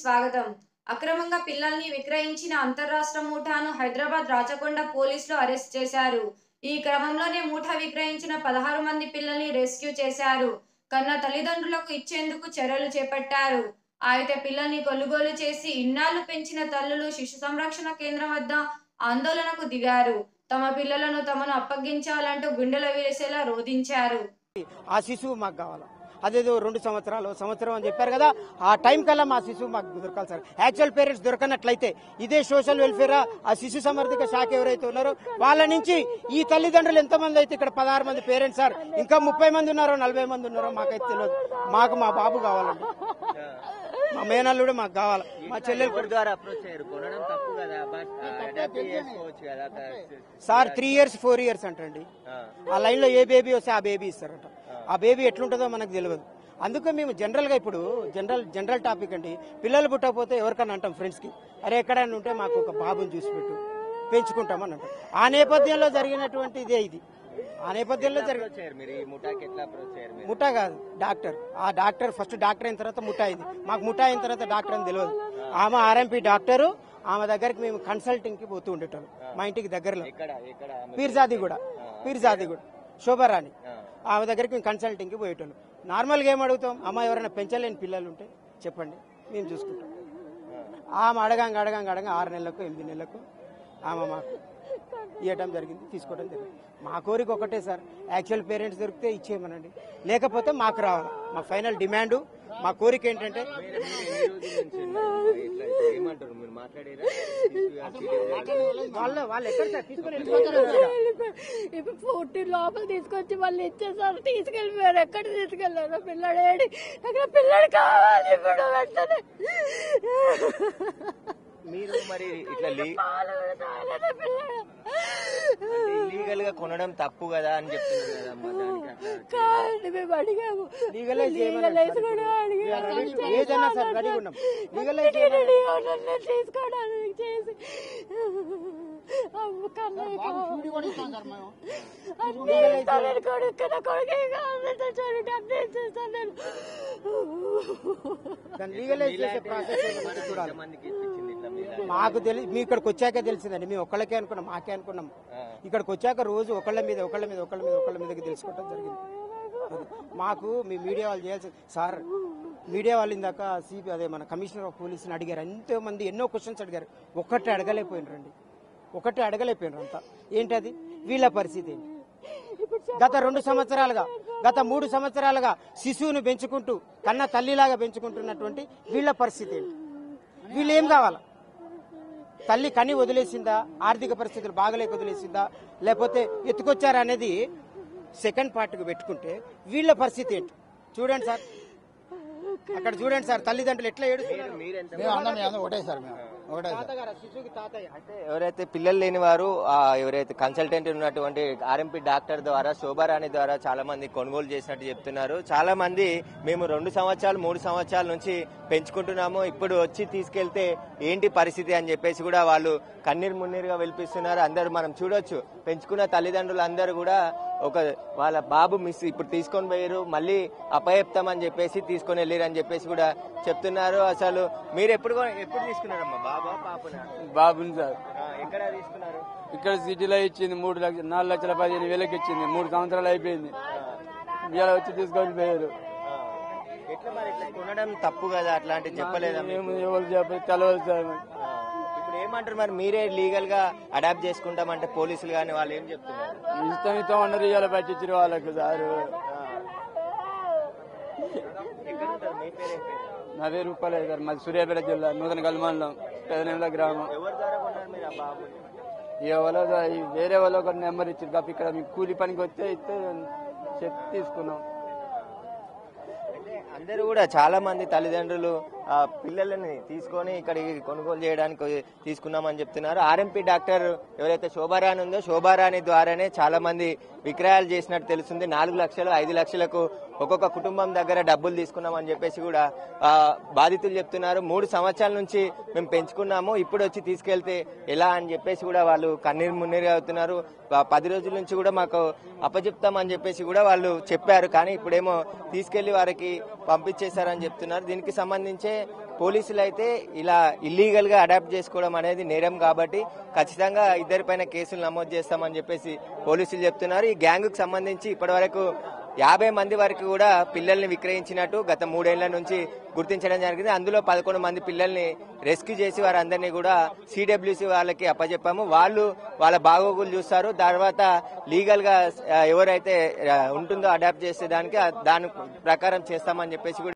స్వాగతం. అక్రమంగా పిల్లల్ని విక్రయించిన అంతర్రాష్ట్ర ముఠాను హైదరాబాద్ రాచకొండ పోలీసులు అరెస్ట్ చేశారు. ఈ క్రమంలోనే ముఠా విక్రయించిన 16 మంది పిల్లల్ని రెస్క్యూ చేశారు. కన్న తల్లిదండ్రులకు ఇచ్చేందుకు చర్యలు చేపట్టారు. అయితే పిల్లల్ని కొనుగోలు చేసి ఇన్నాళ్లు పెంచిన తల్లులు శిశు సంరక్షణ కేంద్రం వద్ద ఆందోళనకు దిగారు. తమ పిల్లలను తమను అప్పగించాలంటూ గుండెల వేసేలా రోధించారు. ఆ శిశువు మాకు కావాలి. అదేదో 2 సంవత్సరాలు సంవత్సరం అని చెప్పారు కదా, ఆ టైం కల్లా మా శిశువు మాకు దొరకాలి సార్. యాక్చువల్ పేరెంట్స్ దొరకనట్లయితే ఇదే సోషల్ వెల్ఫేర్ ఆ శిశు సమర్థక శాఖ ఎవరైతే ఉన్నారో వాళ్ళ నుంచి ఈ తల్లిదండ్రులు ఎంతమంది అయితే ఇక్కడ 16 మంది పేరెంట్స్ సార్, ఇంకా 30 మంది ఉన్నారో 40 మంది ఉన్నారో మాకైతే తెలియదు. మాకు మా బాబు కావాలండి, మా మేనల్లుడు మాకు కావాలి. మా చెల్లెలు ద్వారా అప్రోచ్ అయ్యారు, కొనడం తప్పు కదా, సార్ 3 years 4 years అంటండి. ఆ లైన్ లో ఏ బేబీ వస్తే ఆ బేబీ ఇస్తారట. ఆ బేబీ ఎట్లుంటుందో మనకు తెలియదు. అందుకే మేము జనరల్ గా ఇప్పుడు జనరల్ టాపిక్ అండి, పిల్లలు పుట్టకపోతే ఎవరికన్నా అంటాం ఫ్రెండ్స్ కి, అరే ఎక్కడైనా ఉంటే మాకు ఒక బాబుని చూసి పెట్టు, పెంచుకుంటామని అంటాం. ఆ నేపథ్యంలో జరిగినటువంటి ఇదే ఇది. ఆ నేపథ్యంలో ముఠా కాదు, డాక్టర్. ఆ డాక్టర్ ఫస్ట్ డాక్టర్ అయిన తర్వాత ముఠా అయింది. మాకు ముఠా అయిన తర్వాత డాక్టర్ అని తెలియదు. ఆమె ఆర్ఎంపీ డాక్టరు, ఆమె దగ్గరికి మేము కన్సల్టింగ్ కి పోతూ ఉండేటోళ్ళం. మా ఇంటికి దగ్గరలో పీర్జాదిగూడ శోభారాణి, ఆమె దగ్గరికి మేము కన్సల్టింగ్ కి పోయేటోళ్ళం. నార్మల్గా ఏం అడుగుతాం, అమ్మ ఎవరైనా పెంచలేని పిల్లలు ఉంటే చెప్పండి, మేము చూసుకుంటాం. ఆమె అడగంగా 6 నెలలకు 8 నెలలకు ఆమె మాకు ఇవ్వటం జరిగింది, తీసుకోవడం జరిగింది. మా కోరిక ఒకటే సార్, యాక్చువల్ పేరెంట్స్ దొరికితే ఇచ్చేయమనండి, లేకపోతే మాకు రావాలి. మా ఫైనల్ డిమాండ్, మా కోరిక ఏంటంటే వాళ్ళు ఎక్కడ సార్ తీసుకొని ఇప్పుడు 14 లోపల తీసుకొచ్చి వాళ్ళు ఇచ్చేసారు, తీసుకెళ్ళిపోయారు. ఎక్కడ తీసుకెళ్లారు పిల్లడేడి, అక్కడ పిల్లడు కావాలి ఇప్పుడు వెంటనే. మీరు మరి ఇట్లా లీగల్ గా కొనడం తప్పు కదా అని చెప్తున్నారు కాదండి, మేము అడిగాము తీసుకోవడానికి చేసి మాకు తెలియదు. మీ ఇక్కడికి వచ్చాక తెలిసిందండి, మేము ఒక్కళ్ళకే అనుకున్నాం, మాకే అనుకున్నాం. ఇక్కడికి వచ్చాక రోజు ఒకళ్ళ మీదకి తెలుసుకోవడం జరిగింది. మాకు మీ మీడియా వాళ్ళు చేయాల్సి సార్, మీడియా వాళ్ళు ఇందాక సిపి అదే మన కమిషనర్ ఆఫ్ పోలీసుని అడిగారు. ఎంతో మంది ఎన్నో క్వశ్చన్స్ అడిగారు, ఒకటే అడగలేకపోయినారు అంతా. ఏంటది, వీళ్ళ పరిస్థితి ఏంటి? గత 2 సంవత్సరాలుగా, గత 3 సంవత్సరాలుగా శిశువును పెంచుకుంటూ కన్న తల్లిలాగా పెంచుకుంటున్నటువంటి వీళ్ళ పరిస్థితి ఏంటి? వీళ్ళు ఏం కావాలా? తల్లి కని వదిలేసిందా, ఆర్థిక పరిస్థితులు బాగలేక వదిలేసిందా, లేకపోతే ఎత్తుకొచ్చారా అనేది సెకండ్ పార్ట్కి పెట్టుకుంటే వీళ్ళ పరిస్థితి ఏంటి చూడండి సార్. అక్కడ చూడండి సార్, తల్లిదండ్రులు ఎట్లా ఏడుస్తున్నారు. అంటే ఎవరైతే పిల్లలు లేని వారు, ఎవరైతే కన్సల్టెంట్ ఉన్నటువంటి ఆర్ఎంపీ డాక్టర్ ద్వారా, శోభారాణి ద్వారా చాలా మంది కొనుగోలు చేసినట్టు చెప్తున్నారు. చాలా మంది మేము 2 సంవత్సరాలు 3 సంవత్సరాల నుంచి పెంచుకుంటున్నాము, ఇప్పుడు వచ్చి తీసుకెళ్తే ఏంటి పరిస్థితి అని చెప్పేసి కూడా వాళ్ళు కన్నీరు మున్నీరుగా వెలిపిస్తున్నారు. అందరూ మనం చూడొచ్చు, పెంచుకున్న తల్లిదండ్రులు అందరూ కూడా వాళ్ళ బాబు మిస్ ఇప్పుడు తీసుకొని పోయారు, మళ్ళీ అపయప్తామని చెప్పేసి తీసుకొని వెళ్ళారని చెప్పేసి కూడా చెప్తున్నారు. అసలు మీరు ఎప్పుడు తీసుకున్నారమ్మా బాబా పాపనా? బాబుని సార్ ఎక్కడ తీసుకున్నారు? ఇక్కడ సిటీలో ఇచ్చింది 4,15,000 ఇచ్చింది. 3 సంవత్సరాలు అయిపోయింది, ఇలా వచ్చి తీసుకొని పోయారు. ఎట్లా మరి ఇట్లా కొనడం తప్పు కదా, అట్లాంటివి చెప్పలేదా? ఎవరు తెలవదు సార్. ఇప్పుడు ఏమంటారు మరి, మీరే లీగల్ గా అడాప్ట్ చేసుకుంటామంటే పోలీసులు కానీ వాళ్ళు ఏం చెప్తున్నారు? ఇష్టం అన్నారు, ఇలా పట్టించారు వాళ్ళకు సార్. నా పేరు రూపాయలేదు సార్, మాది సూర్యాపేట జిల్లా నూతన కల్మాండం పెదనేల గ్రామం. ఎవరో వేరే వాళ్ళు ఒక నెంబర్ ఇచ్చారు కాబట్టి ఇక్కడ మీకు కూలి పనికి వస్తే చెప్పి తీసుకున్నాం. అందరూ కూడా చాలా మంది తల్లిదండ్రులు పిల్లలని తీసుకొని ఇక్కడికి కొనుగోలు చేయడానికి తీసుకున్నామని చెప్తున్నారు. ఆర్ఎంపీ డాక్టర్ ఎవరైతే శోభారాణి ఉందో, శోభారాణి ద్వారానే చాలా మంది విక్రయాలు చేసినట్టు తెలుస్తుంది. 4 లక్షలు 5 లక్షలకు ఒక్కొక్క కుటుంబం దగ్గర డబ్బులు తీసుకున్నామని చెప్పేసి కూడా బాధితులు చెప్తున్నారు. 3 సంవత్సరాల నుంచి మేము పెంచుకున్నాము, ఇప్పుడు వచ్చి తీసుకెళ్తే ఎలా అని చెప్పేసి కూడా వాళ్ళు కన్నీరు మున్నీరు అవుతున్నారు. 10 రోజుల నుంచి కూడా మాకు అప్పచెప్తామని చెప్పేసి కూడా వాళ్ళు చెప్పారు, కానీ ఇప్పుడేమో తీసుకెళ్లి వారికి పంపించేశారని చెప్తున్నారు. దీనికి సంబంధించే పోలీసులు అయితే ఇలా ఇల్లీగల్ గా అడాప్ట్ చేసుకోవడం అనేది నేరం కాబట్టి ఖచ్చితంగా ఇద్దరిపైన కేసులు నమోదు చేస్తామని చెప్పేసి పోలీసులు చెప్తున్నారు. ఈ గ్యాంగ్ కు సంబంధించి ఇప్పటివరకు 50 మంది వరకు కూడా పిల్లల్ని విక్రయించినట్టు గత 3 ఏళ్ల నుంచి గుర్తించడం జరిగింది. అందులో 11 మంది పిల్లల్ని రెస్క్యూ చేసి వారందరినీ కూడా CWC వాళ్ళకి అప్పచెప్పాము. వాళ్ళు వాళ్ళ బాగోగులు చూస్తారు. తర్వాత లీగల్ గా ఎవరైతే ఉంటుందో అడాప్ట్ చేసే దాని ప్రకారం చేస్తామని చెప్పేసి